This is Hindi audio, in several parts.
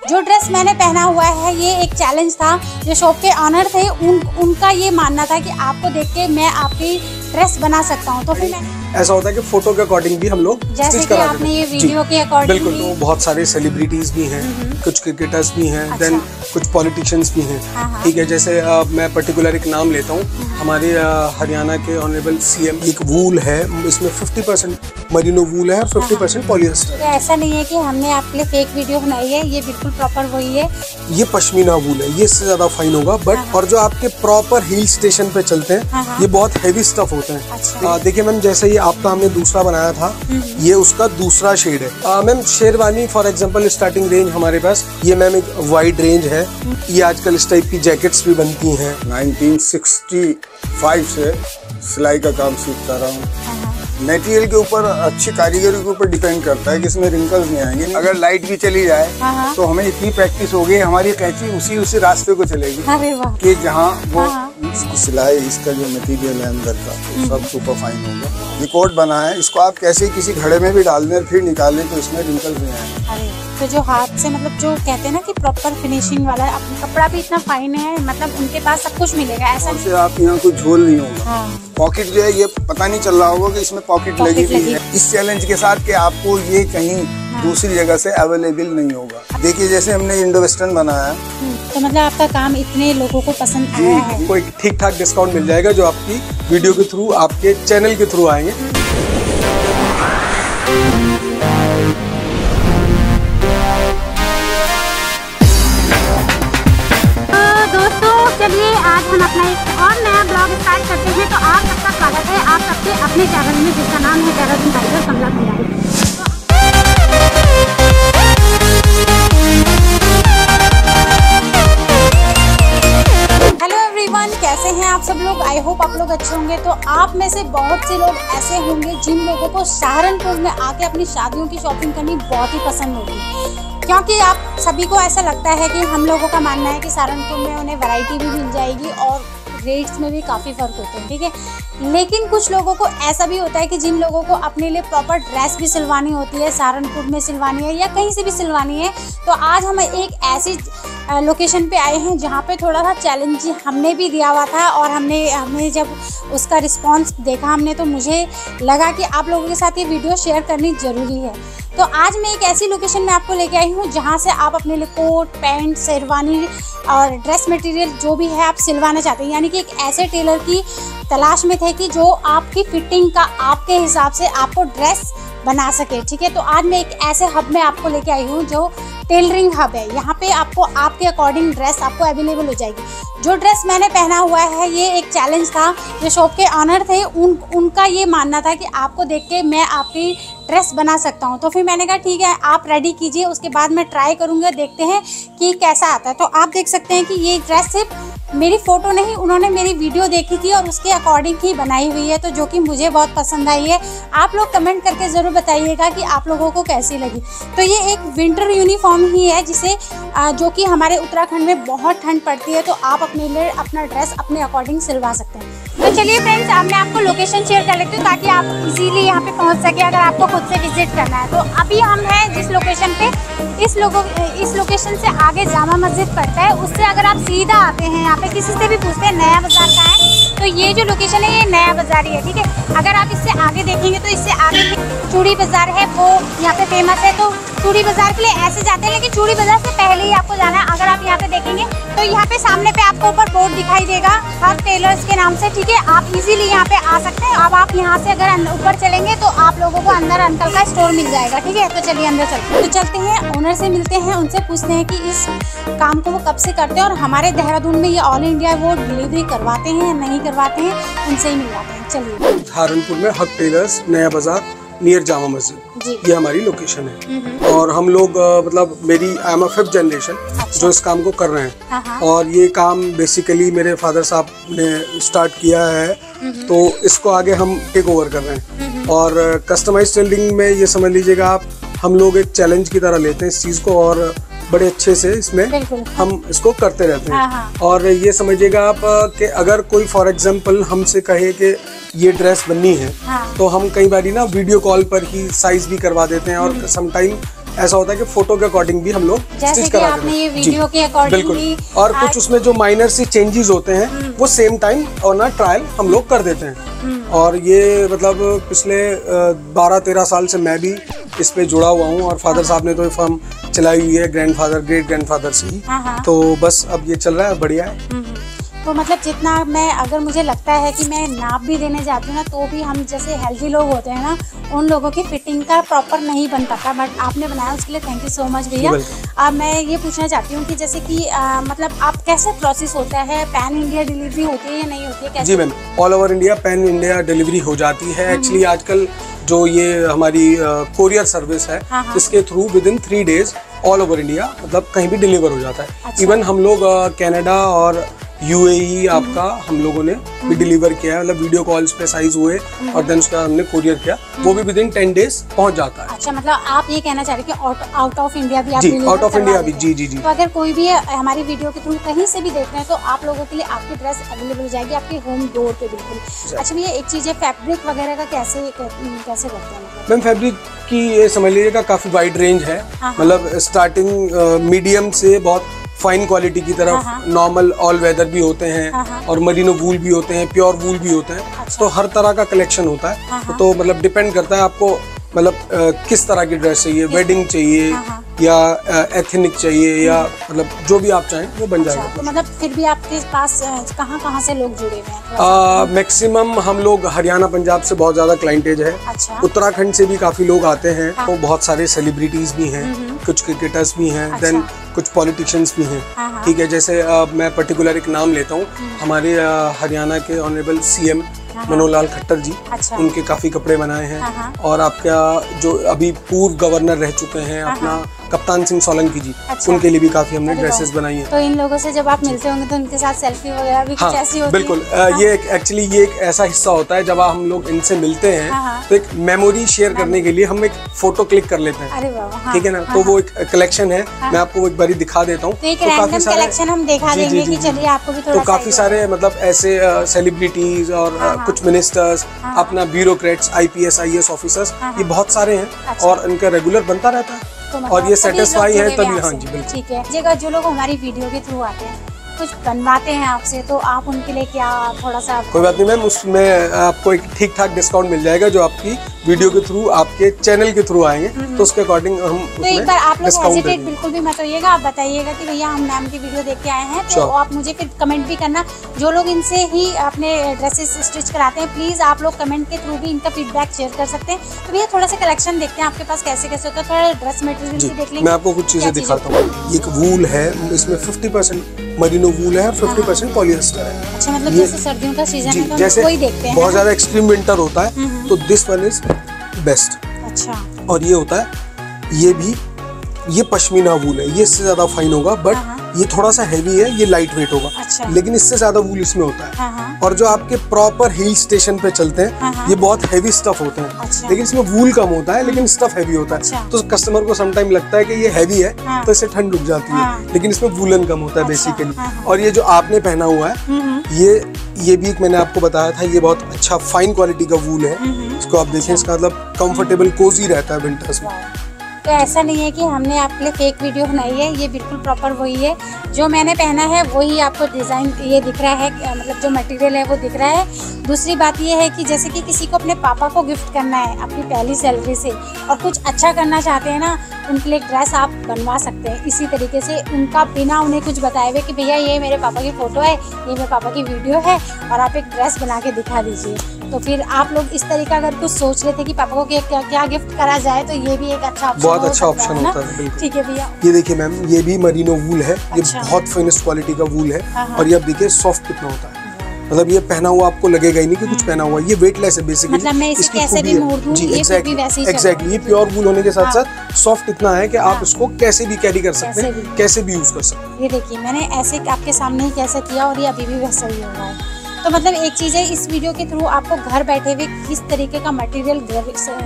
जो ड्रेस मैंने पहना हुआ है ये एक चैलेंज था। जो शॉप के ऑनर थे उनका ये मानना था कि आपको देख के मैं आपकी ड्रेस बना सकता हूँ। तो फिर मैं ऐसा होता है कि फोटो के अकॉर्डिंग भी हम लोग जैसे कि आपने ये वीडियो के अकॉर्डिंग बिल्कुल, तो बहुत सारे सेलिब्रिटीज भी हैं, कुछ क्रिकेटर्स भी हैं, देन कुछ पॉलिटिशियंस भी हैं। ठीक है, जैसे मैं पर्टिकुलर एक नाम लेता हूँ, हमारे हरियाणा के ऑनरेबल सीएम। एक वूल है, इसमें 50% मरीनो वूल है, 50% पॉलिएस्टर। तो ऐसा नहीं है कि हमने आपके लिए फेक वीडियो बनाई है, ये बिल्कुल प्रॉपर वही है। ये पश्मीना वूल है, ये इससे ज्यादा फाइन होगा। बट और जो आपके प्रॉपर हिल स्टेशन पे चलते हैं, ये बहुत हैवी स्टफ होते हैं। देखिए मैम, जैसे ये आपका हमने दूसरा बनाया था, ये उसका दूसरा शेड है। Ma'am sherwani for example starting range हमारे पास ये मैम एक वाइड रेंज है। ये आजकल इस टाइप की जैकेट्स भी बनती हैं। 1965 से सिलाई का काम सीखता रहा हूँ। मटेरियल के ऊपर, अच्छी कारीगरी के ऊपर डिपेंड करता है कि इसमें रिंकल्स नहीं आएंगे। अगर लाइट भी चली जाए तो हमें इतनी प्रैक्टिस हो गई, हमारी कैंची उसी रास्ते को चलेगी कि जहाँ वो सिलाई, इसका जो मटेरियल है अंदर का सब सुपर फाइन होगा। ये कोट बना है, इसको आप कैसे किसी घड़े में भी डाल दें फिर निकाल लें तो इसमें रिंकल्स नहीं आएंगे। तो जो हाथ से मतलब जो कहते हैं ना कि प्रॉपर फिनिशिंग वाला है, कपड़ा भी इतना फाइन है, मतलब उनके पास सब कुछ मिलेगा। ऐसा नहीं आप यहाँ कोई झोल नहीं होगा। पॉकेट जो है ये पता नहीं चल रहा होगा कि इसमें पॉकेट लगी हुई है। इस चैलेंज के साथ कि आपको ये कहीं दूसरी जगह से अवेलेबल नहीं होगा। देखिए जैसे हमने इंडो वेस्टर्न बनाया, तो मतलब आपका काम इतने लोगों को पसंद आया है। आपको एक ठीक ठाक डिस्काउंट मिल जाएगा जो आपकी वीडियो के थ्रू, आपके चैनल के थ्रू आएंगे। चलिए आज हम अपना एक और नया ब्लॉग स्टार्ट करते हैं। तो आप सबका स्वागत है आप सबके अपने चैनल में, जिसका नाम है देहरादून टाइगर कमला भंडारी। हेलो एवरीवन, कैसे हैं आप सब लोग? आई होप आप लोग अच्छे होंगे। तो आप में से बहुत से लोग ऐसे होंगे जिन लोगों को सहारनपुर में आके अपनी शादियों की शॉपिंग करनी बहुत ही पसंद होगी, क्योंकि आप सभी को ऐसा लगता है कि हम लोगों का मानना है कि सहारनपुर में उन्हें वैरायटी भी मिल जाएगी और रेट्स में भी काफ़ी फ़र्क होते हैं। ठीक है, लेकिन कुछ लोगों को ऐसा भी होता है कि जिन लोगों को अपने लिए प्रॉपर ड्रेस भी सिलवानी होती है, सहारनपुर में सिलवानी है या कहीं से भी सिलवानी है, तो आज हम एक ऐसी लोकेशन पे आए हैं जहाँ पे थोड़ा सा चैलेंज हमने भी दिया हुआ था और हमने जब उसका रिस्पांस देखा हमने, तो मुझे लगा कि आप लोगों के साथ ये वीडियो शेयर करनी ज़रूरी है। तो आज मैं एक ऐसी लोकेशन में आपको लेके आई हूँ जहाँ से आप अपने लिए कोट, पैंट, शेरवानी और ड्रेस मटेरियल जो भी है आप सिलवाना चाहते हैं, यानी कि एक ऐसे टेलर की तलाश में थे कि जो आपकी फिटिंग का, आपके हिसाब से आपको ड्रेस बना सके। ठीक है, तो आज मैं एक ऐसे हब में आपको लेके आई हूँ जो टेलरिंग हब है। यहाँ पे आपको आपके अकॉर्डिंग ड्रेस आपको अवेलेबल हो जाएगी। जो ड्रेस मैंने पहना हुआ है ये एक चैलेंज था। जो शॉप के ऑनर थे उनका ये मानना था कि आपको देख के मैं आपकी ड्रेस बना सकता हूँ। तो फिर मैंने कहा ठीक है, आप रेडी कीजिए, उसके बाद मैं ट्राई करूँगा, देखते हैं कि कैसा आता है। तो आप देख सकते हैं कि ये ड्रेस सिर्फ मेरी फ़ोटो नहीं, उन्होंने मेरी वीडियो देखी थी और उसके अकॉर्डिंग ही बनाई हुई है, तो जो कि मुझे बहुत पसंद आई है। आप लोग कमेंट करके ज़रूर बताइएगा कि आप लोगों को कैसी लगी। तो ये एक विंटर यूनिफॉर्म ही है जिसे जो कि हमारे उत्तराखंड में बहुत ठंड पड़ती है, तो आप अपने लिए अपना ड्रेस अपने अकॉर्डिंग सिलवा सकते हैं। तो चलिए फ्रेंड्स, अब मैं आपको लोकेशन शेयर कर लेती हूँ ताकि आप इजीली यहाँ पे पहुँच सके अगर आपको खुद से विजिट करना है। तो अभी हम हैं जिस लोकेशन पे, इस लोकेशन से आगे जामा मस्जिद पड़ता है, उससे अगर आप सीधा आते हैं यहाँ पे, किसी से भी पूछते हैं नया बाजार का है, तो ये जो लोकेशन है ये नया बाजार ही है। ठीक है, अगर आप इससे आगे देखेंगे तो इससे आगे चूड़ी बाजार है, वो यहाँ पे फेमस है। तो चूड़ी बाजार के लिए ऐसे जाते हैं, लेकिन चूड़ी बाजार से पहले ही आपको जाना है। अगर आप यहाँ पे देखेंगे तो यहाँ पे सामने पे आपको ऊपर बोर्ड दिखाई देगा हब टेलर्स के नाम से। ठीक है, आप इजीली यहाँ पे आ सकते हैं। अब आप यहाँ से अगर ऊपर चलेंगे तो आप लोगों को अंदर अंकल का स्टोर मिल जाएगा। ठीक है, तो चलिए अंदर चलते हैं, ओनर से मिलते हैं, उनसे पूछते हैं कि इस काम को वो कब से करते हैं और हमारे देहरादून में ये ऑल इंडिया वो डिलीवरी करवाते हैं या नहीं करवाते हैं, उनसे ही मिलवाते हैं। चलिए, सहारनपुर में हब टेलर्स, नया बाजार, नियर जामा मस्जिद, ये हमारी लोकेशन है। और हम लोग मतलब आई एम 5th जनरेशन जो इस काम को कर रहे हैं। और ये काम बेसिकली मेरे फादर साहब ने स्टार्ट किया है, तो इसको आगे हम टेक ओवर कर रहे हैं। और कस्टमाइज टेलरिंग में ये समझ लीजिएगा आप, हम लोग एक चैलेंज की तरह लेते हैं इस चीज़ को और बड़े अच्छे से इसमें हम इसको करते रहते हैं। और ये समझिएगा आप कि अगर कोई फॉर एग्जांपल हमसे कहे कि ये ड्रेस बननी है, तो हम कई बार ना वीडियो कॉल पर ही साइज भी करवा देते हैं और समटाइम ऐसा होता है कि फोटो के अकॉर्डिंग भी हम लोग स्टिच करा आपने ये वीडियो के अकॉर्डिंग बिल्कुल। और कुछ उसमें जो माइनर सी चेंजेस होते हैं वो सेम टाइम और ना ट्रायल हम लोग कर देते हैं। और ये मतलब पिछले 12-13 साल से मैं भी इस पे जुड़ा हुआ हूँ और फादर साहब ने तो ये फर्म चलाई हुई है ग्रैंडफादर ग्रेट ग्रैंडफादर से ही। तो बस अब ये चल रहा है, बढ़िया है। तो मतलब जितना मैं, अगर मुझे लगता है कि मैं नाप भी देने जाती हूँ ना, तो भी हम जैसे हेल्दी लोग होते हैं ना, उन लोगों की फिटिंग का प्रॉपर नहीं बन पाता, बट आपने बनाया उसके लिए थैंक यू सो मच भैया। अब मैं ये पूछना चाहती हूँ कि जैसे कि मतलब आप कैसे प्रोसेस होता है, पैन इंडिया डिलीवरी होती है या नहीं होती है, कैसे? जी ma'am, all over India pan India delivery हो जाती है। एक्चुअली आजकल जो ये हमारी कोरियर सर्विस है, इसके through with in 3 days all over India मतलब कहीं भी डिलीवर हो जाता है। इवन हम लोग कनाडा और UAE आपका हम लोगों ने भी डिलीवर किया है, मतलब वीडियो कॉल्स पे साइज हुए और देन उसका हमने कोरियर किया, वो भी विद इन 10 days पहुंच जाता है। अच्छा, मतलब आप ये कहना चाह रहे हैं कि आउट ऑफ इंडिया भी आप जी, आउट ऑफ इंडिया भी, जी जी जी। तो अगर कोई भी हमारी वीडियो के थ्रू कहीं से भी देख रहे हैं तो आप लोगों के लिए आपकी ड्रेस अवेलेबल हो जाएगी आपके होम डोर पे बिल्कुल। अच्छा भैया, एक चीज़ है फैब्रिक वगैरह का कैसे करते हैं? मैम फैब्रिक की ये समझ लीजिएगा काफी वाइड रेंज है, मतलब स्टार्टिंग मीडियम से बहुत फाइन क्वालिटी की तरफ नॉर्मल ऑल वेदर भी होते हैं और मरीनो वूल भी होते हैं, प्योर वूल भी होते हैं। अच्छा। तो हर तरह का कलेक्शन होता है। तो मतलब डिपेंड करता है आपको मतलब किस तरह की ड्रेस चाहिए, वेडिंग चाहिए या एथनिक चाहिए या मतलब जो भी आप चाहें वो बन जाएगा। तो मतलब फिर भी आपके पास कहाँ से लोग जुड़े हुए हैं? मैक्सिमम हम लोग हरियाणा पंजाब से बहुत ज्यादा क्लाइंटेज है। अच्छा। उत्तराखंड से भी काफी लोग आते हैं। तो बहुत सारे सेलिब्रिटीज भी हैं, कुछ क्रिकेटर्स भी हैं, देन कुछ पॉलिटिशियंस भी हैं। ठीक है, जैसे मैं पर्टिकुलर एक नाम लेता हूँ, हमारे हरियाणा के ऑनरेबल CM मनोहर लाल खट्टर जी। अच्छा। उनके काफी कपड़े बनाए हैं। और आपका जो अभी पूर्व गवर्नर रह चुके हैं अपना कप्तान सिंह सोलंकी जी। अच्छा। उनके लिए भी काफी हमने ड्रेसेस बनाई हैं। तो इन लोगों से जब आप मिलते होंगे तो उनके साथ सेल्फी वगैरह भी कुछ ऐसी होती है? बिल्कुल। ये एक्चुअली ये एक ऐसा हिस्सा होता है जब हम लोग इनसे मिलते हैं तो एक मेमोरी शेयर करने के लिए हम एक फोटो क्लिक कर लेते हैं। अरे वाह, ठीक है ना। तो वो एक कलेक्शन है, मैं आपको एक बार दिखा देता हूँ। तो काफी सारे कलेक्शन हम दिखा देंगे कि चलिए आपको भी थोड़ा। तो काफी सारे मतलब ऐसे सेलिब्रिटीज और कुछ मिनिस्टर्स, अपना ब्यूरोक्रेट्स, IPS IAS ऑफिसर्स, ये बहुत सारे हैं और इनका रेगुलर बनता रहता है। और ये सेटिस्फाई है तभी। हाँ जी बिल्कुल। ठीक है। जगह जो लोग हमारी वीडियो के थ्रू आते हैं कुछ बनवाते हैं आपसे, तो आप उनके लिए क्या थोड़ा सा? कोई बात नहीं मैम, उसमें आपको एक ठीक ठाक डिस्काउंट मिल जाएगा जो आपकी वीडियो के थ्रू, आपके चैनल के थ्रू आएंगे। तो उसके अकॉर्डिंग हम तो एक बार आप लोग हेजिटेट बिल्कुल भी मत होइएगा, आप बताइएगा कि भैया हम मैम की वीडियो देख के आए हैं, तो आप मुझे फिर कमेंट भी करना। जो लोग इनसे ही अपने ड्रेसेस स्टिच कराते हैं, प्लीज आप लोग कमेंट के थ्रू भी इनका फीडबैक शेयर कर सकते हैं। तो भैया थोड़ा सा कलेक्शन देखते हैं आपके पास कैसे कैसे होता है, थोड़ा ड्रेस मटेरियल भी देख लेंगे। मैं आपको कुछ चीजें दिखाता हूँ। एक वूल है, इसमें 50% मरीनो वूल है और 50% पॉलिएस्टर है। अच्छा, मतलब जैसे सर्दियों का सीजन है तो जैसे वही देखते हैं, बहुत ज्यादा एक्सट्रीम विंटर होता है तो दिस वन इज बेस्ट। अच्छा। और ये होता है, ये पश्मीना वूल है, ये इससे ज्यादा फाइन होगा, बट ये थोड़ा सा हैवी है, ये लाइट वेट होगा। अच्छा। लेकिन इससे ज्यादा वूल इसमें होता है। और जो आपके प्रॉपर हिल स्टेशन पे चलते हैं ये बहुत हैवी स्टफ होते हैं। अच्छा। लेकिन इसमें वूल कम होता है लेकिन स्टफ हैवी होता है। अच्छा। तो कस्टमर को समटाइम लगता है कि ये हैवी है तो इससे ठंड रुक जाती है, लेकिन इसमें वूलन कम होता है बेसिकली। और ये जो आपने पहना हुआ है ये भी मैंने आपको बताया था, ये बहुत अच्छा फाइन क्वालिटी का वूल है। इसको आप देखें, इसका मतलब कंफर्टेबल कोजी रहता है विंटर्स में। तो ऐसा नहीं है कि हमने आपके लिए फेक वीडियो बनाई है, ये बिल्कुल प्रॉपर वही है जो मैंने पहना है, वही आपको डिज़ाइन ये दिख रहा है, मतलब जो मटेरियल है वो दिख रहा है। दूसरी बात ये है कि जैसे कि किसी को अपने पापा को गिफ्ट करना है अपनी पहली सैलरी से और कुछ अच्छा करना चाहते हैं ना, उनके लिए ड्रेस आप बनवा सकते हैं इसी तरीके से, उनका बिना उन्हें कुछ बताए हुए कि भैया ये मेरे पापा की फ़ोटो है, ये मेरे पापा की वीडियो है और आप एक ड्रेस बना के दिखा दीजिए। तो फिर आप लोग इस तरीका अगर कुछ सोच रहे थे कि पापा को क्या गिफ्ट करा जाए तो ये भी एक अच्छा ऑप्शन, बहुत अच्छा ऑप्शन होता है। ठीक है भैया। ये देखिए मैम, ये भी मरीनो वूल है। ये बहुत फाइनेस्ट क्वालिटी का वूल है। और ये आप देखिए सॉफ्ट कितना होता है, मतलब ये पहना हुआ आपको लगेगा ही नहीं कि कुछ पहना हुआ है। ये वेटलेस है बेसिकली, मतलब मैं इसे कैसे भी मोड़ दूं, जी एग्जैक्टली। ये प्योर वूल होने के साथ साथ सॉफ्ट इतना है कि आप इसको कैसे भी कैरी कर सकते हैं, कैसे भी यूज कर सकते हैं। ये देखिए मैंने ऐसे आपके सामने ही कैसे किया और ये अभी भी वैसा ही हो रहा है। तो मतलब एक चीज़ है, इस वीडियो के थ्रू आपको घर बैठे हुए किस तरीके का मटेरियल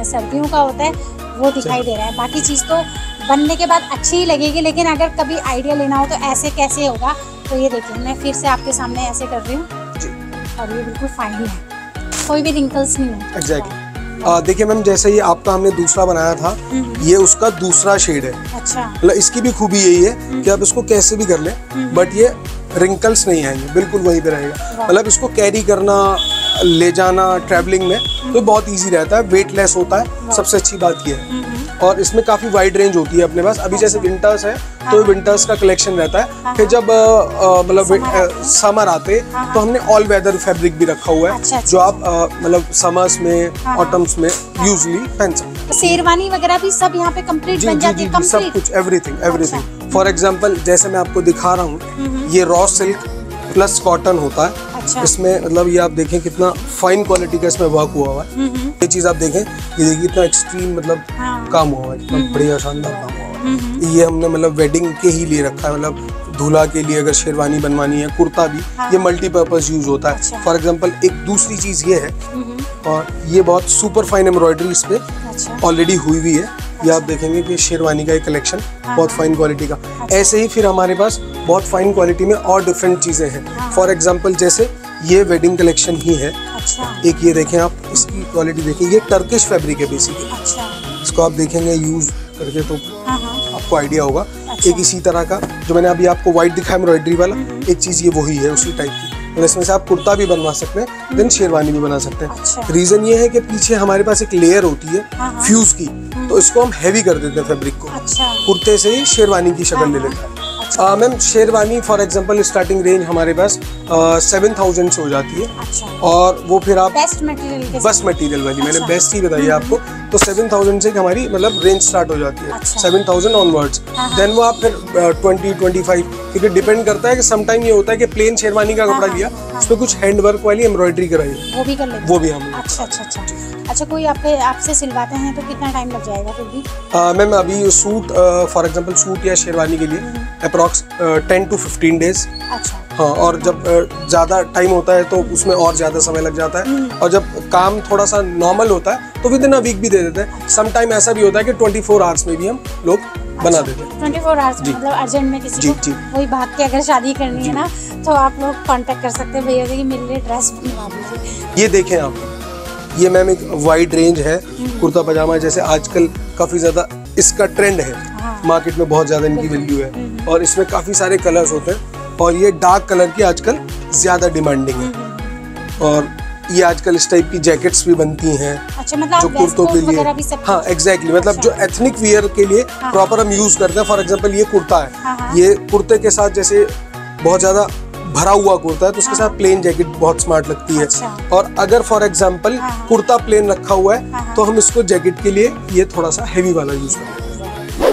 सर्दियों का होता है वो दिखाई दे रहा है। बाकी चीज़ तो बनने के बाद अच्छी ही लगेगी, लेकिन अगर कभी आइडिया लेना हो तो ऐसे कैसे होगा। तो ये देखिए मैं फिर से आपके सामने ऐसे कर रही हूँ और ये बिल्कुल फाइन है, कोई भी रिंकल्स नहीं है। एग्जैक्टली। देखिए मैम, जैसे ये आपका हमने दूसरा बनाया था, ये उसका दूसरा शेड है। अच्छा। मतलब इसकी भी खूबी यही है कि आप इसको कैसे भी कर ले, बट ये रिंकल्स नहीं आएंगे, बिल्कुल वहीं पे रहेगा। मतलब इसको कैरी करना, ले जाना ट्रैवलिंग में तो बहुत इजी रहता है, वेटलेस होता है, सबसे अच्छी बात ये है। और इसमें काफी वाइड रेंज होती है अपने पास। अभी जैसे विंटर्स है तो विंटर्स का कलेक्शन रहता है, फिर जब मतलब समर आते तो हमने ऑल वेदर फैब्रिक भी रखा हुआ है, जो आप मतलब समर्स में, ऑटम्स में यूजली पहन सकते हैं। शेरवानी वगैरह भी सब यहाँ पे कंप्लीट बन जाती है, सब कुछ, एवरीथिंग। फॉर एग्जाम्पल जैसे मैं आपको दिखा रहा हूँ, ये रॉ सिल्क प्लस कॉटन होता है। अच्छा। इसमें मतलब ये आप देखें कितना फाइन क्वालिटी का इसमें वर्क हुआ हुआ है। ये चीज आप देखें, ये देखिए कितना एक्सट्रीम मतलब काम हुआ है, इतना बढ़िया शानदार काम हुआ है। ये हमने मतलब वेडिंग के ही लिए रखा है, मतलब दूल्हा के लिए अगर शेरवानी बनवानी है, कुर्ता भी, ये मल्टीपर्पज यूज होता है। फॉर एग्जाम्पल एक दूसरी चीज ये है, और ये बहुत सुपर फाइन एम्ब्रॉयडरी इस पे ऑलरेडी हुई हुई है। ये आप देखेंगे कि शेरवानी का एक कलेक्शन बहुत फाइन क्वालिटी का। ऐसे ही फिर हमारे पास बहुत फाइन क्वालिटी में और डिफरेंट चीजें हैं। फॉर एग्जांपल जैसे ये वेडिंग कलेक्शन ही है। एक ये देखें आप, इसकी क्वालिटी देखें, ये टर्किश फैब्रिक है बेसिकली। इसको आप देखेंगे यूज करके तो आपको आइडिया होगा। एक इसी तरह का जो मैंने अभी आपको व्हाइट दिखाया एम्ब्रॉयडरी वाला, एक चीज ये वही है उसी टाइप की। तो इसमें से आप कुर्ता भी बनवा सकते हैं, देन शेरवानी भी बना सकते हैं। रीजन ये है कि पीछे हमारे पास एक लेयर होती है फ्यूज की, तो इसको हम हैवी कर देते हैं फैब्रिक को। कुर्ते से ही शेरवानी की शक्ल ले लेता है। Ma'am sherwani for example starting range हमारे पास 7000 से हो जाती है। और वो फिर आप बेस्ट मटेरियल वाली, मैंने बेस्ट ही बताई आपको, तो 7000 से हमारी मतलब रेंज स्टार्ट हो जाती है। 7000 ऑनवर्ड्स, देन वो आप फिर 20-25, क्योंकि डिपेंड करता है कि समटाइम ये होता है कि प्लेन शेरवानी का कपड़ा लिया, उस पर कुछ हैंड वर्क वाली एम्ब्रॉयडरी कराई, वो भी कर लेते हैं, वो भी हम। अच्छा, कोई आपसे सिलवाते हैं तो कितना टाइम लग जाएगा फिर भी? मैम अभी सूट फॉर एग्जांपल सूट या शेरवानी के लिए अप्रॉक्स 10 to 15 डेज। अच्छा। हाँ, और जब ज़्यादा टाइम होता है तो उसमें और ज़्यादा समय लग जाता है, और जब काम थोड़ा सा नॉर्मल होता है तो विद इन अ वीक भी दे देते हैं। सम टाइम ऐसा भी होता है कि 24 आवर्स में भी हम लोग बना देते हैं। 24 आवर्स मतलब अर्जेंट में किसी को वही भाग के अगर शादी करनी है ना, तो आप लोग कांटेक्ट कर सकते हैं, भैया जी मेरे लिए ड्रेस बनवा दीजिए। ये देखें आप, ये मैम एक वाइड रेंज है कुर्ता पजामा, जैसे आजकल काफ़ी ज़्यादा इसका ट्रेंड है। मार्केट में बहुत ज़्यादा इनकी वैल्यू है, और इसमें काफ़ी सारे कलर्स होते हैं, और ये डार्क कलर की आजकल ज़्यादा डिमांडिंग है। और ये आजकल इस टाइप की जैकेट्स भी बनती हैं। अच्छा, मतलब जो कुर्तों के लिए, हाँ एग्जैक्टली, मतलब जो एथनिक वियर के लिए प्रॉपर हम यूज करते हैं। फॉर एग्जांपल ये कुर्ता है, ये कुर्ते के साथ जैसे बहुत ज्यादा भरा हुआ कुर्ता है तो उसके साथ प्लेन जैकेट बहुत स्मार्ट लगती है। और अगर फॉर एग्जांपल कुर्ता प्लेन रखा हुआ है तो हम इसको जैकेट के लिए ये थोड़ा सा हैवी वाला यूज करते हैं।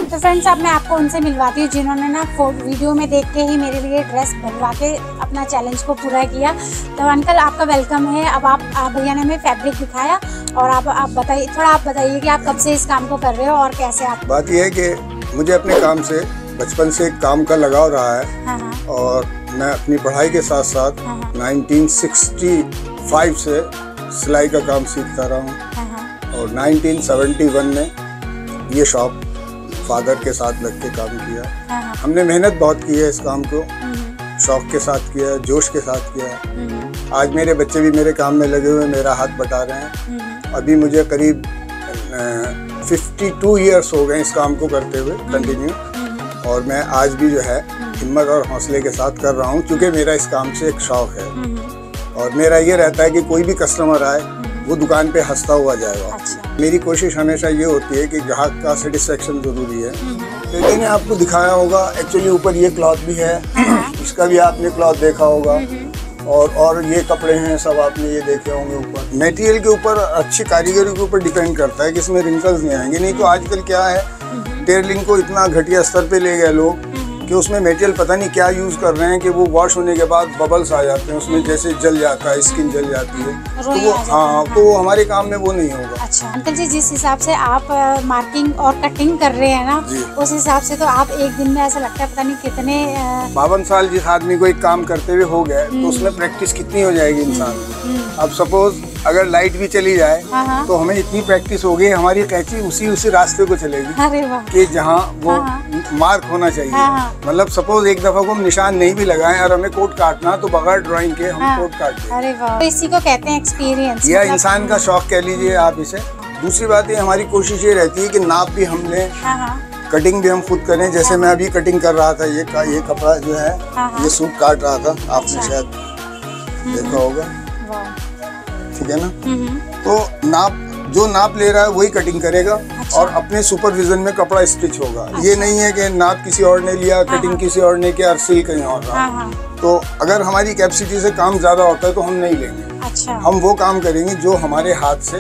तो फ्रेंड्स, अब मैं आपको उनसे मिलवाती हूँ जिन्होंने ना वीडियो में देख के ही मेरे लिए ड्रेस बनवा के अपना चैलेंज को पूरा किया। तो अंकल आपका वेलकम है। अब आप भैया ने हमें फैब्रिक दिखाया, और आप बताइए, थोड़ा आप बताइए कि आप कब से इस काम को कर रहे हो और कैसे आप। बात यह है कि मुझे अपने काम से बचपन से काम का लगाव रहा है, और मैं अपनी पढ़ाई के साथ साथ 1965 से सिलाई का काम सीखता रहा हूँ, और 1971 में ये शॉप फादर के साथ लग के काम किया। हमने मेहनत बहुत की है इस काम को, शौक के साथ किया, जोश के साथ किया। आज मेरे बच्चे भी मेरे काम में लगे हुए, मेरा हाथ बटा रहे हैं। अभी मुझे करीब 52 ईयर्स हो गए इस काम को करते हुए कंटिन्यू, और मैं आज भी जो है हिम्मत और हौसले के साथ कर रहा हूँ, क्योंकि मेरा इस काम से एक शौक है। और मेरा ये रहता है कि कोई भी कस्टमर आए वो दुकान पे हंसता हुआ जाएगा। अच्छा। मेरी कोशिश हमेशा ये होती है कि ग्राहक का सेटिस्फेक्शन जरूरी है। तो मैंने आपको दिखाया होगा, एक्चुअली ऊपर ये क्लॉथ भी है, इसका भी आपने क्लॉथ देखा होगा, और ये कपड़े हैं सब आपने ये देखे होंगे ऊपर। मटेरियल के ऊपर, अच्छी कारीगरी के ऊपर डिपेंड करता है कि इसमें रिंकल्स नहीं आएंगे। नहीं तो आजकल क्या है, टेलरिंग को इतना घटिया स्तर पे ले गए लोग कि उसमें मटेरियल पता नहीं क्या यूज कर रहे हैं कि वो वॉश होने के बाद बबल्स आ जाते हैं उसमें, जैसे जल जाता है, स्किन जल जाती है, तो वो तो हमारे काम में वो नहीं होगा। अच्छा अंकल जी, जिस हिसाब से आप मार्किंग और कटिंग कर रहे हैं ना, उस हिसाब से तो आप एक दिन में ऐसा लगता है पता नहीं कितने 52 साल जिस आदमी को एक काम करते हुए हो गए तो उसमें प्रैक्टिस कितनी हो जाएगी इंसान। अब सपोज अगर लाइट भी चली जाए तो हमें इतनी प्रैक्टिस हो गई, हमारी कैंची उसी रास्ते को चलेगी कि जहाँ वो मार्क होना चाहिए। मतलब सपोज एक दफा को हम निशान नहीं भी लगाएं और हमें कोट काटना तो बगैर ड्राइंग के हम कोट काट दें। अरे वाह, तो इसी को कहते हैं एक्सपीरियंस, या इंसान का शौक कह लीजिए आप इसे। दूसरी बात ये हमारी कोशिश ये रहती है कि नाप भी हम लें, कटिंग भी हम खुद करें। जैसे मैं अभी कटिंग कर रहा था, ये कपड़ा जो है ये सूट काट रहा था, आपने शायद देखा होगा, ठीक है ना। तो जो नाप ले रहा है वही कटिंग करेगा और अपने सुपरविजन में कपड़ा स्टिच होगा। ये नहीं है कि नाप किसी और ने लिया, कटिंग किसी और ने किया और सिल कहीं और रहा। तो अगर हमारी कैपेसिटी से काम ज्यादा होता है तो हम नहीं लेंगे। अच्छा, हम वो काम करेंगे जो हमारे हाथ से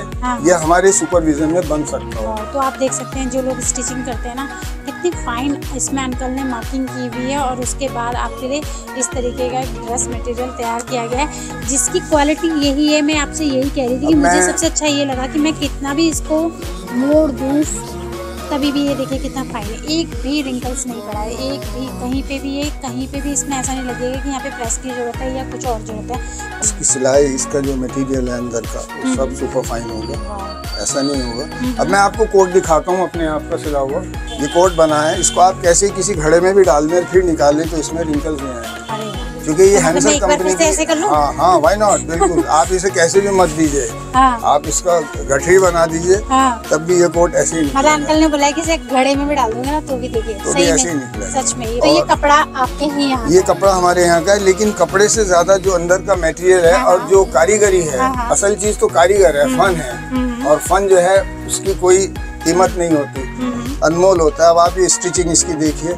या हमारे सुपरविजन में बन सकता हो। तो आप देख सकते हैं जो लोग स्टिचिंग करते हैं ना, कितनी फाइन इसमें अंकल ने मार्किंग की हुई है और उसके बाद आपके लिए इस तरीके का ड्रेस मटेरियल तैयार किया गया है जिसकी क्वालिटी यही है। मैं आपसे यही कह रही थी कि मुझे सबसे अच्छा ये लगा कि मैं कितना भी इसको मोड़ दूँ तभी भी ये देखिए कितना फाइन है, एक भी रिंकल्स नहीं पड़ा है, एक भी कहीं पे भी इसमें ऐसा नहीं लगेगा कि यहाँ पे प्रेस की जरूरत है या कुछ और जरूरत है। इसकी सिलाई, इसका जो मटेरियल है अंदर का वो सब सुपर फाइन होगा, ऐसा नहीं होगा। अब मैं आपको कोट दिखाता हूँ अपने आप का सिला हुआ। ये कोट बना है, इसको आप कैसे किसी घड़े में भी डाल दें फिर निकालें तो इसमें रिंकल्स नहीं आएंगे, क्योंकि ये हैंडसम कंपनी की। हाँ, व्हाई नॉट, बिल्कुल। आप इसे कैसे भी मत दीजिए, आप इसका गठरी बना दीजिए, तब भी ये कोट ऐसे ही। हमारे अंकल ने बोला कि इसे घड़े में भी डाल दूंगा ना तो भी देखिए सही ऐसे ही निकला, सच में। तो ये कपड़ा आपके ही यहाँ? ये कपड़ा हमारे यहाँ का है, लेकिन कपड़े से ज्यादा जो अंदर का मटेरियल है और जो कारीगरी है, असल चीज तो कारीगर है, फन है। और फन जो है उसकी कोई कीमत नहीं होती, अनमोल होता है। अब आप ये स्टिचिंग इसकी देखिए,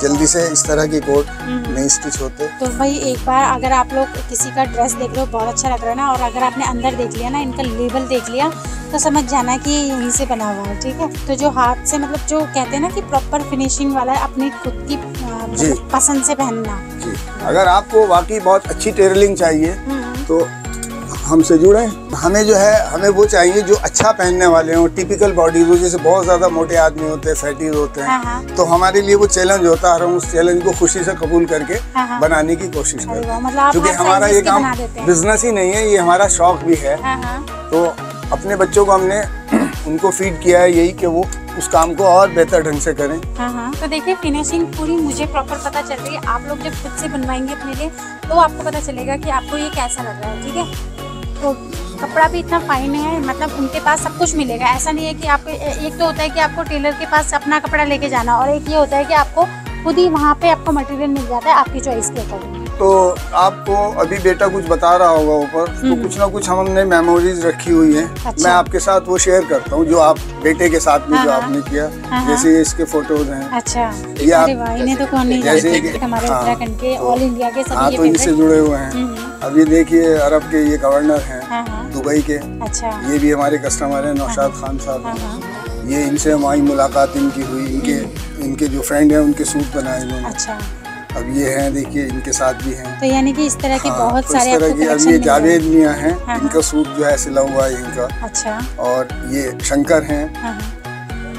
जल्दी से इस तरह के कोट नहीं स्टिच होते। तो भाई एक बार अगर आप लोग किसी का ड्रेस देख रहे हो बहुत अच्छा लग रहा है ना, और अगर आपने अंदर देख लिया ना, इनका लेबल देख लिया, तो समझ जाना कि ये यहीं से बना हुआ है, ठीक है। तो जो हाथ से मतलब जो कहते हैं ना कि प्रॉपर फिनिशिंग वाला है, अपनी खुद की मतलब पसंद से पहनना। जी, अगर आपको वाकई बहुत अच्छी टेलरिंग चाहिए तो हमसे जुड़े। हमें जो है, हमें वो चाहिए जो अच्छा पहनने वाले हों, टिपिकल बॉडी हो, जैसे बहुत ज्यादा मोटे आदमी होते हैं, फैटीज होते हैं। तो हमारे लिए वो चैलेंज होता है, हम उस चैलेंज को खुशी से कबूल करके बनाने की कोशिश करते हैं। क्योंकि हमारा ये काम बिजनेस ही नहीं है, ये हमारा शौक भी है। तो अपने बच्चों को हमने उनको फीड किया है यही कि वो उस काम को और बेहतर ढंग से करें। तो देखिए फिनिशिंग पूरी मुझे प्रॉपर पता चल रही है। आप लोग जब खुद से बनवाएंगे अपने लिए तो आपको पता चलेगा कि आपको ये कैसा लग रहा है, ठीक है। तो कपड़ा भी इतना फाइन है, मतलब उनके पास सब कुछ मिलेगा। ऐसा नहीं है कि आपको, एक तो होता है कि आपको टेलर के पास अपना कपड़ा लेके जाना, और एक ये होता है कि आपको खुद ही वहाँ पे आपको मटेरियल मिल जाता है आपकी चॉइस के अकॉर्डिंग। तो आपको अभी बेटा कुछ बता रहा होगा ऊपर, तो कुछ ना कुछ हमने मेमोरीज रखी हुई है। मैं आपके साथ वो शेयर करता हूँ जो आप बेटे के साथ में जो आपने किया। जैसे इसके फोटोज हैं। अच्छा, इन्हें तो कौन नहीं जानता, हमारे उत्तराखंड के, ऑल इंडिया के सभी तो इनसे जुड़े हुए हैं। अब ये देखिए अरब के ये गवर्नर हैं दुबई के। अच्छा, ये भी हमारे कस्टमर हैं, नौशाद खान साहब। ये इनसे हमारी मुलाकात इनकी हुई, इनके जो फ्रेंड हैं उनके सूट बनाए इन्होंने। अच्छा, अब ये हैं देखिए, इनके साथ भी हैं। तो यानी कि इस तरह के बहुत सारे आपको कलेक्शन। अब ये जावेद मियां हैं, इनका सूट जो है सिला हुआ है इनका। अच्छा, और ये शंकर हैं।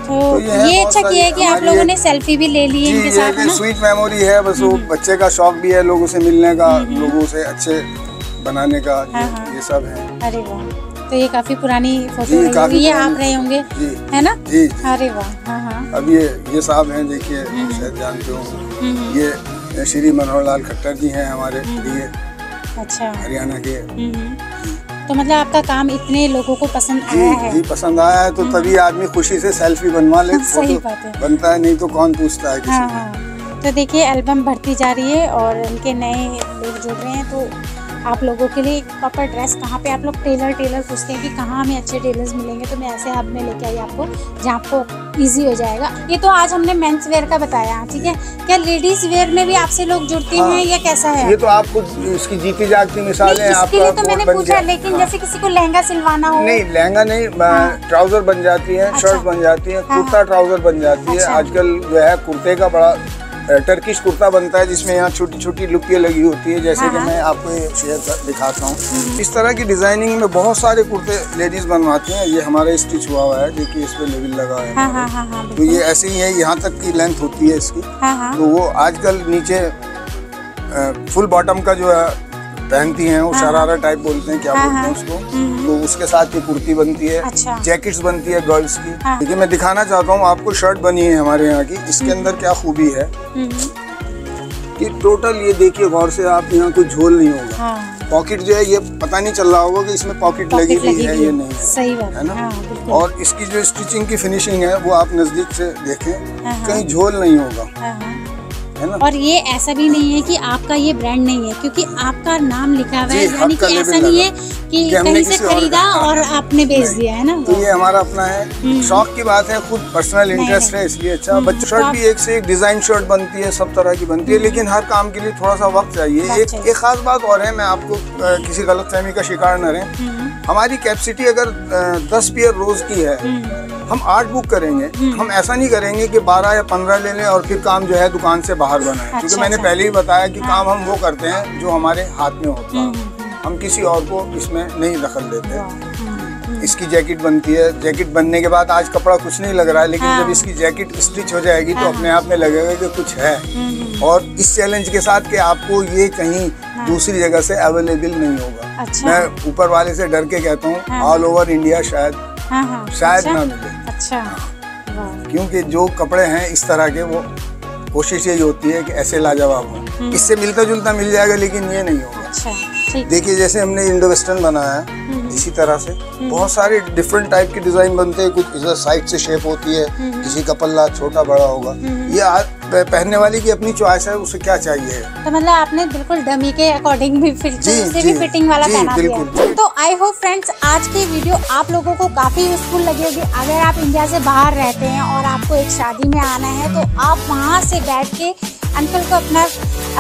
तो ये अच्छा किया है कि आप लोगों ने सेल्फी भी ले ली है इनके साथ, है ना? स्वीट मेमोरी है, बस वो बच्चे का शौक भी है लोगों से मिलने का, लोगों से अच्छे बनाने का, ये सब है। अरे वाह, तो ये काफी पुरानी फोटो है, ये आप रहे होंगे, है ना? जी। अरे वाह। अब ये साहब हैं, देखिए शायद जानते हो, ये श्री मनोहर लाल खट्टर जी हैं हमारे लिए। अच्छा, हरियाणा के। तो मतलब आपका काम इतने लोगों को पसंद आया है? जी, पसंद आया है, तो तभी आदमी खुशी से सेल्फी बनवा ले। सही बात है, बनता है, नहीं तो कौन पूछता है किसी को। तो देखिए एल्बम बढ़ती जा रही है और उनके नए लोग जुड़ रहे हैं। तो आप लोगों के लिए प्रॉपर ड्रेस कहाँ पे, आप लोग टेलर पूछते हैं कि कहाँ हमें अच्छे टेलर्स मिलेंगे, तो मैं ऐसे हब में लेके आई आपको जहाँ आपको इजी हो जाएगा। ये तो आज हमने मेंस वेयर का बताया, ठीक है। क्या लेडीज वेयर में भी आपसे लोग जुड़ते हैं या कैसा है? ये तो आपको इसकी जीती जागती मिसाल है। इसके लिए तो मैंने पूछा, लेकिन जैसे किसी को लहंगा सिलवाना हो। नहीं, लहंगा नहीं, ट्राउजर बन जाती है, शर्ट बन जाती है, कुर्ता ट्राउजर बन जाती है। आजकल जो है कुर्ते का बड़ा टर्किश कुर्ता बनता है जिसमें यहाँ छोटी छोटी लुकियाँ लगी होती है, जैसे कि मैं आपको ये शेयर दिखाता हूँ। इस तरह की डिजाइनिंग में बहुत सारे कुर्ते लेडीज बनवाती हैं। ये हमारा स्टिच हुआ हुआ है, देखिए इस पे लेवल लगा है। तो ये ऐसे ही है, यहाँ तक की लेंथ होती है इसकी। तो वो आजकल नीचे फुल बॉटम का जो है पहनती हैं, वो शरारा टाइप बोलते हैं, क्या बोलते हैं उसको, तो उसके साथ ये कुर्ती बनती है, जैकेट्स बनती है गर्ल्स की। देखिए मैं दिखाना चाहता हूँ आपको, शर्ट बनी है हमारे यहाँ की, इसके अंदर क्या खूबी है कि टोटल ये देखिए गौर से आप, यहाँ कोई झोल नहीं होगा। पॉकेट जो है ये पता नहीं चल रहा होगा कि इसमें पॉकेट लगी भी है ये नहीं है, सही बात है ना। और इसकी जो स्टिचिंग की फिनिशिंग है वो आप नजदीक से देखें, कहीं झोल नहीं होगा, है ना। और ये ऐसा भी नहीं है कि आपका ये ब्रांड नहीं है, क्योंकि आपका नाम लिखा हुआ है, यानी कि ऐसा नहीं है कि कहीं से खरीदा और आपने बेच दिया, है ना। तो ये हमारा अपना है, शौक की बात है, खुद पर्सनल इंटरेस्ट है इसलिए। अच्छा बच्चों शर्ट भी एक से एक डिजाइन शर्ट बनती है, सब तरह की बनती है, लेकिन हर काम के लिए थोड़ा सा वक्त चाहिए। एक खास बात और है, मैं आपको किसी गलतफहमी का शिकार न रहें, हमारी कैपेसिटी अगर 10 पेयर रोज की है, हम 8 बुक करेंगे। हम ऐसा नहीं करेंगे कि 12 या 15 ले लें और फिर काम जो है दुकान से बाहर बनाएं, क्योंकि मैंने पहले ही बताया कि काम हम वो करते हैं जो हमारे हाथ में होता है, हम किसी और को इसमें नहीं दखल देते। इसकी जैकेट बनती है, जैकेट बनने के बाद आज कपड़ा कुछ नहीं लग रहा है, लेकिन जब इसकी जैकेट स्टिच हो जाएगी तो अपने आप में लगेगा कि कुछ है। और इस चैलेंज के साथ कि आपको ये कहीं दूसरी जगह से अवेलेबल नहीं होगा। मैं ऊपर वाले से डर के कहता हूँ, ऑल ओवर इंडिया शायद ना मिले। अच्छा, क्योंकि जो कपड़े हैं इस तरह के, वो कोशिश यही होती है कि ऐसे लाजवाब हो। इससे मिलता जुलता मिल जाएगा, लेकिन ये नहीं होगा। देखिए जैसे हमने इंडो वेस्टर्न बनाया है, इसी तरह से बहुत सारे डिफरेंट टाइप के डिजाइन बनते हैं। कुछ इधर साइड से शेप होती है, किसी का पल्ला छोटा बड़ा होगा, ये पहनने वाली की अपनी चॉइस है, उसे क्या चाहिए। तो मतलब आपने बिल्कुल डमी के अकॉर्डिंग भी फिटिंग वाला पहना दिया। तो आई होप फ्रेंड्स आज की वीडियो आप लोगों को काफी यूजफुल लगी होगी। अगर आप इंडिया से बाहर रहते हैं और आपको एक शादी में आना है, तो आप वहाँ से बैठ के अंकल को अपना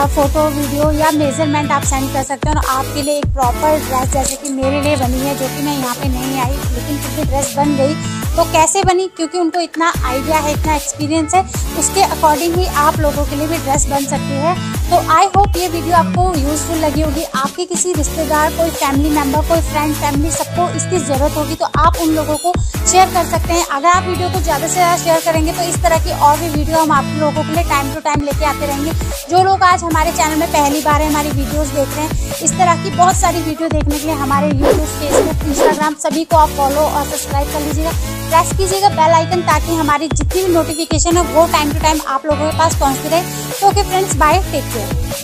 फोटो वीडियो या मेजरमेंट आप सेंड कर सकते हैं, और आपके लिए एक प्रॉपर ड्रेस जैसे कि मेरे लिए बनी है, जो कि मैं यहाँ पे नहीं आई, लेकिन फिर भी ड्रेस बन गई। तो कैसे बनी, क्योंकि उनको इतना आइडिया है, इतना एक्सपीरियंस है, उसके अकॉर्डिंग ही आप लोगों के लिए भी ड्रेस बन सकती है। तो आई होप ये वीडियो आपको यूजफुल लगी होगी। आपके किसी रिश्तेदार, कोई फैमिली मेम्बर, कोई फ्रेंड फैमिली, सबको इसकी ज़रूरत होगी, तो आप उन लोगों को शेयर कर सकते हैं। अगर आप वीडियो को ज़्यादा से ज़्यादा शेयर करेंगे तो इस तरह की और भी वीडियो हम आप लोगों के लिए टाइम टू टाइम लेके आते रहेंगे। जो लोग आज हमारे चैनल में पहली बार है, हमारी वीडियोस देख रहे हैं, इस तरह की बहुत सारी वीडियो देखने के लिए हमारे यूट्यूब, फेसबुक, इंस्टाग्राम सभी को आप फॉलो और सब्सक्राइब कर लीजिएगा। प्रेस कीजिएगा बेल आइकन, ताकि हमारी जितनी भी नोटिफिकेशन है वो टाइम टू टाइम आप लोगों के पास पहुंचती रहे। तो okay friends, bye, take care.